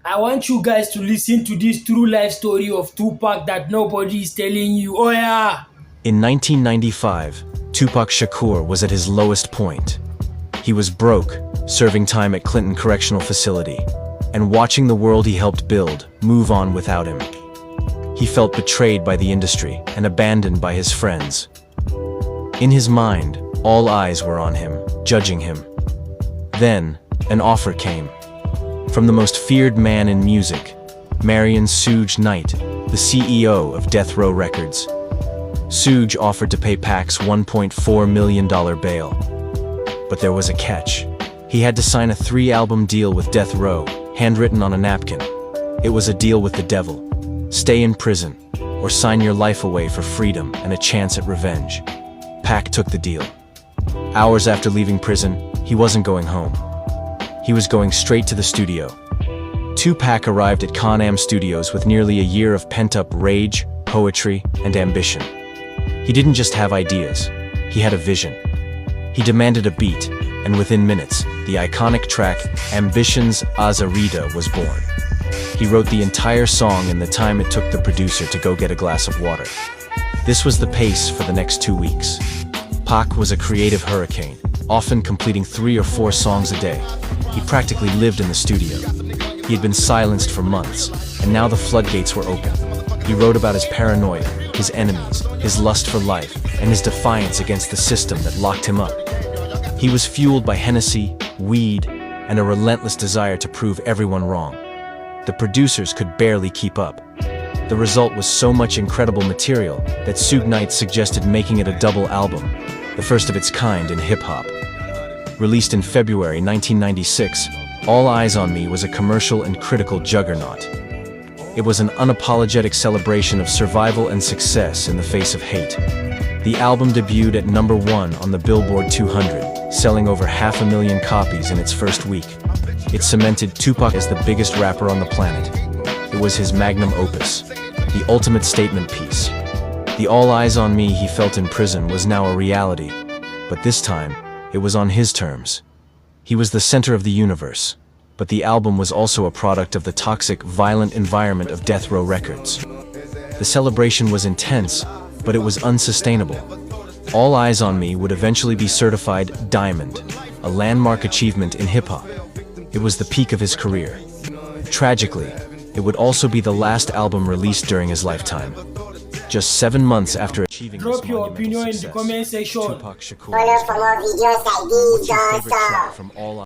I want you guys to listen to this true life story of Tupac that nobody is telling you. Oh yeah. In 1995, Tupac Shakur was at his lowest point. He was broke, serving time at Clinton Correctional Facility, and watching the world he helped build move on without him. He felt betrayed by the industry and abandoned by his friends. In his mind, all eyes were on him, judging him. Then, an offer came. From the most feared man in music, Marion Suge Knight, the CEO of Death Row Records. Suge offered to pay Pac's $1.4 million bail. But there was a catch. He had to sign a 3-album deal with Death Row, handwritten on a napkin. It was a deal with the devil. Stay in prison, or sign your life away for freedom and a chance at revenge. Pac took the deal. Hours after leaving prison, he wasn't going home. He was going straight to the studio. Tupac arrived at Con-Am Studios with nearly a year of pent-up rage, poetry, and ambition. He didn't just have ideas, he had a vision. He demanded a beat, and within minutes, the iconic track Ambition's Azarita was born. He wrote the entire song in the time it took the producer to go get a glass of water. This was the pace for the next 2 weeks. Pac was a creative hurricane, often completing 3 or 4 songs a day. He practically lived in the studio. He had been silenced for months, and now the floodgates were open. He wrote about his paranoia, his enemies, his lust for life, and his defiance against the system that locked him up. He was fueled by Hennessy, weed, and a relentless desire to prove everyone wrong. The producers could barely keep up. The result was so much incredible material that Suge Knight suggested making it a double album, the first of its kind in hip-hop. Released in February 1996, All Eyes on Me was a commercial and critical juggernaut. It was an unapologetic celebration of survival and success in the face of hate. The album debuted at #1 on the Billboard 200, selling over 500,000 copies in its first week. It cemented Tupac as the biggest rapper on the planet. It was his magnum opus, the ultimate statement piece. The All Eyes on Me he felt in prison was now a reality, but this time, it was on his terms. He was the center of the universe, but the album was also a product of the toxic, violent environment of Death Row Records. The celebration was intense, but it was unsustainable. All Eyes on Me would eventually be certified Diamond, a landmark achievement in hip-hop. It was the peak of his career. Tragically, it would also be the last album released during his lifetime. Just 7 months after achieving this Drop your monumental opinion in the success, comment section. Tupac Shakur Follow for more videos like What's these, your favorite also. track from All